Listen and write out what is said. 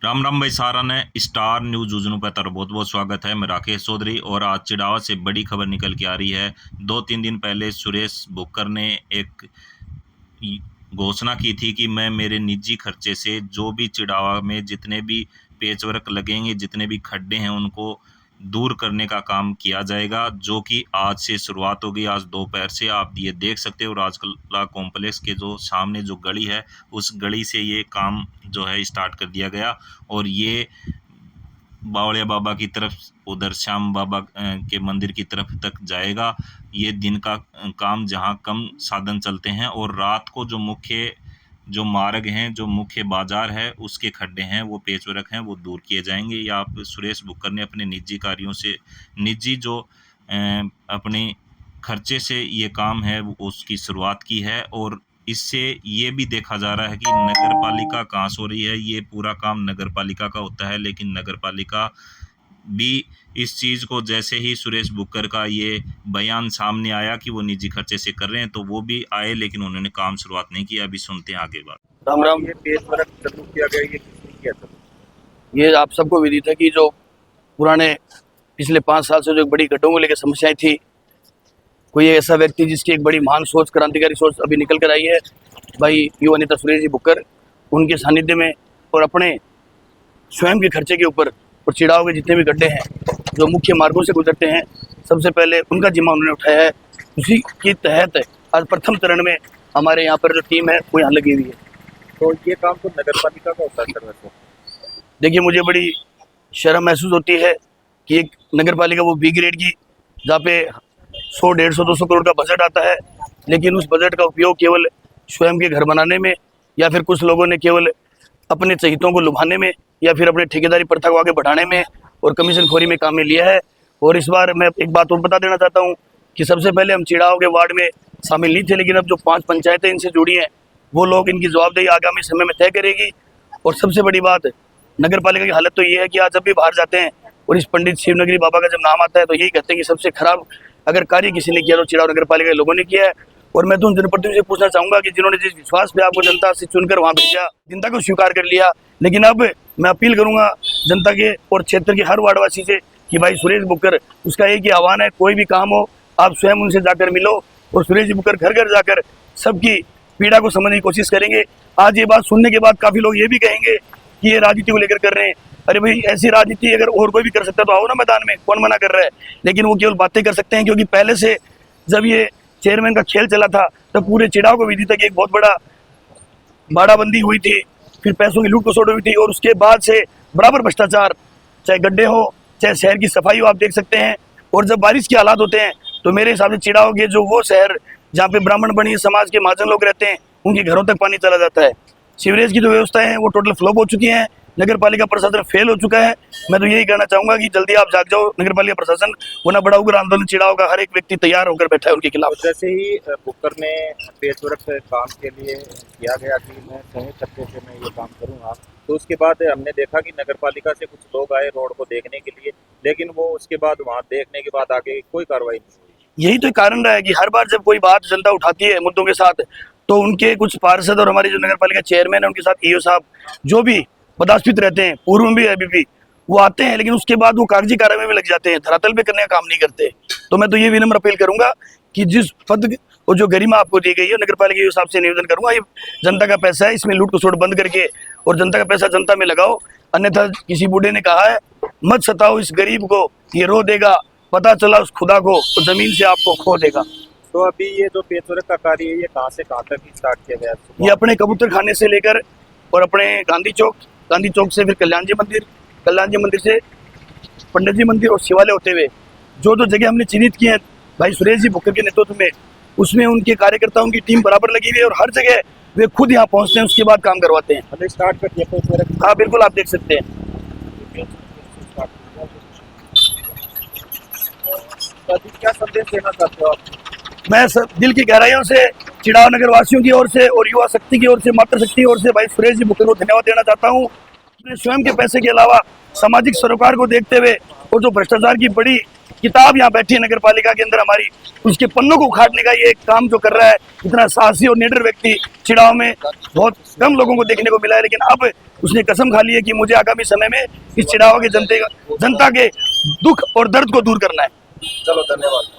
राम राम भाई सारा ने स्टार न्यूज उजनू पे तारो बहुत बहुत स्वागत है। मैं राकेश चौधरी और आज चिड़ावा से बड़ी खबर निकल के आ रही है। 2-3 दिन पहले सुरेश बुक्कर ने एक घोषणा की थी कि मैं मेरे निजी खर्चे से जो भी चिड़ावा में जितने भी पेचवर्क लगेंगे, जितने भी खड्डे हैं, उनको दूर करने का काम किया जाएगा, जो कि आज से शुरुआत हो गई। आज दोपहर से आप ये देख सकते हो, राजकला कॉम्प्लेक्स के जो सामने जो गली है, उस गली से ये काम जो है स्टार्ट कर दिया गया और ये बावड़िया बाबा की तरफ, उधर श्याम बाबा के मंदिर की तरफ तक जाएगा। ये दिन का काम जहाँ कम साधन चलते हैं, और रात को जो मार्ग हैं, जो मुख्य बाजार है, उसके खड्डे हैं, वो पेचवर्क हैं, वो दूर किए जाएंगे। या आप सुरेश बुक्कर ने अपने निजी कार्यों से, निजी जो अपने खर्चे से ये काम है, वो उसकी शुरुआत की है। और इससे ये भी देखा जा रहा है कि नगर पालिका कहाँ सो रही है। ये पूरा काम नगर पालिका का होता है, लेकिन नगर पालिका भी इस चीज़ को, जैसे ही सुरेश बुक्कर का ये बयान सामने आया कि वो निजी खर्चे से कर रहे हैं, तो वो भी आए, लेकिन उन्होंने काम शुरुआत नहीं किया। अभी सुनते हैं आगे बात। राम राम। ये पेज वर्क चालू किया गया, ये किसने किया था? ये आप सबको विदित है कि जो पुराने पिछले 5 साल से जो एक बड़ी गड्ढों को लेकर समस्याएं थी, कोई ऐसा व्यक्ति जिसकी एक बड़ी महान सोच, क्रांतिकारी सोच अभी निकल कर आई है, भाई युवा नेता सुरेश जी बुक्कर, उनके सानिध्य में और अपने स्वयं के खर्चे के ऊपर और चिड़ाव के जितने भी गड्ढे हैं जो मुख्य मार्गों से गुजरते हैं, सबसे पहले उनका जिम्मा उन्होंने उठाया है। उसी के तहत आज प्रथम चरण में हमारे यहाँ पर जो टीम है वो यहाँ लगी हुई है। तो ये काम तो नगर पालिका का होता है सर वैसे। देखिए, मुझे बड़ी शर्म महसूस होती है कि एक नगर पालिका वो बी ग्रेड की, जहाँ पे 100, 150, 200 करोड़ का बजट आता है, लेकिन उस बजट का उपयोग केवल स्वयं के घर बनाने में, या फिर कुछ लोगों ने केवल अपने चहितों को लुभाने में, या फिर अपने ठेकेदारी प्रथा को आगे बढ़ाने में और कमीशन खोरी में काम में लिया है। और इस बार मैं एक बात और बता देना चाहता हूँ कि सबसे पहले हम चिड़ाव के वार्ड में शामिल नहीं थे, लेकिन अब जो 5 पंचायतें इनसे जुड़ी हैं, वो लोग इनकी जवाबदेही आगामी समय में तय करेगी। और सबसे बड़ी बात, नगर पालिका की हालत तो ये है कि आज जब भी बाहर जाते हैं और इस पंडित शिवनगरी बाबा का जब नाम आता है, तो यही कहते हैं कि सबसे खराब अगर कार्य किसी ने किया तो चिड़ाव नगर पालिका के लोगों ने किया है। और मैं तो उन जनप्रतिनिधियों से पूछना चाहूंगा कि जिन्होंने जिस विश्वास पे आपको जनता से चुनकर वहां भेजा, जनता को स्वीकार कर लिया, लेकिन अब मैं अपील करूंगा जनता के और क्षेत्र के हर वार्डवासी से कि भाई सुरेश बुक्कर, उसका एक ही आह्वान है, कोई भी काम हो आप स्वयं उनसे जाकर मिलो, और सुरेश बुक्कर घर घर जाकर सबकी पीड़ा को समझने की कोशिश करेंगे। आज ये बात सुनने के बाद काफी लोग ये भी कहेंगे कि ये राजनीति को लेकर कर रहे हैं। अरे भाई, ऐसी राजनीति अगर और कोई भी कर सकता है तो आओ ना मैदान में, कौन मना कर रहा है? लेकिन वो केवल बातें कर सकते हैं, क्योंकि पहले से जब ये चेयरमैन का खेल चला था तब पूरे चिड़ाव को विधि तक एक बहुत बड़ा बाड़ाबंदी हुई थी, फिर पैसों की लूट खसोट हुई थी, और उसके बाद से बराबर भ्रष्टाचार, चाहे गड्ढे हो चाहे शहर की सफाई हो, आप देख सकते हैं। और जब बारिश के हालात होते हैं तो मेरे हिसाब से चिड़ाव के जो वो शहर जहाँ पे ब्राह्मण बनी समाज के महाजन लोग रहते हैं, उनके घरों तक पानी चला जाता है। सीवरेज की जो व्यवस्था है वो टोटल फ्लॉप हो चुकी हैं, नगर पालिका प्रशासन फेल हो चुका है। मैं तो यही कहना चाहूंगा कि जल्दी आप जाग जाओ नगर पालिका प्रशासन, वरना बड़ा उग्र आंदोलन चिड़ाव का हर एक व्यक्ति तैयार होकर बैठा है उनके खिलाफ। जैसे ही बुक्कर ने पेज वर्क काम के लिए किया गया कि मैं संयुक्त खर्चे से मैं ये काम करूँगा, तो उसके बाद हमने देखा कि नगर पालिका से कुछ लोग आए रोड को देखने के लिए, लेकिन वो उसके बाद वहाँ देखने के बाद आगे कोई कार्रवाई नहीं हुई। यही तो कारण रहा है कि हर बार जब कोई बात जनता उठाती है मुद्दों के साथ, तो उनके कुछ पार्षद और हमारी जो नगर पालिका चेयरमैन है, उनके साथ ईओ साहब जो भी पदास्थित रहते हैं, पूर्व में भी अभी भी, वो आते हैं, लेकिन उसके बाद वो कागजी कार्रवाई में लग जाते हैं, धरातल पे करने का काम नहीं करते। तो मैं तो ये विनम्र अपील करूंगा कि जिस पद और जो गरिमा आपको दी गई है, नगर पालिका ईओ साहब से निवेदन करूंगा, ये जनता का पैसा है, इसमें लूट खसोट बंद करके और जनता का पैसा जनता में लगाओ। अन्यथा किसी बूढ़े ने कहा है, मत सताओ इस गरीब को, ये रो देगा, पता चला उस खुदा को तो जमीन से आपको खो देगा। तो अभी ये जो पेज वर्क का कार्य है, ये कहाँ से कहाँ तक स्टार्ट किया गया? ये अपने कबूतर खाने से लेकर और अपने गांधी चौक से फिर कल्याण जी मंदिर से पंडित जी मंदिर और शिवालय होते हुए जो जगह हमने चिन्हित की है भाई सुरेश जी बुक्कर के नेतृत्व में, उसमें उनके कार्यकर्ताओं की टीम बराबर लगी हुई है, और हर जगह वे खुद यहाँ पहुँचते हैं, उसके बाद काम करवाते हैं। हमने स्टार्ट कर दिया पेज वर्क? हाँ बिल्कुल, आप देख सकते हैं। तो अभी क्या संदेश देना चाहते हो आप? मैं दिल की गहराइयों से चिड़ाव नगर वासियों की ओर से और युवा शक्ति की ओर से, मातृशक्ति की ओर से भाई सुरेश जी बुक्कर को धन्यवाद देना चाहता हूँ। अपने स्वयं के पैसे के अलावा सामाजिक सरोकार को देखते हुए और जो भ्रष्टाचार की बड़ी किताब यहाँ बैठी है नगर पालिका के अंदर हमारी, उसके पन्नों को उखाड़ने का ये काम जो कर रहा है, इतना साहसी और निडर व्यक्ति चिड़ाव में बहुत कम लोगों को देखने को मिला है। लेकिन अब उसने कसम खा ली है कि मुझे आगामी समय में इस चिड़ावा के जनता के दुख और दर्द को दूर करना है। चलो धन्यवाद।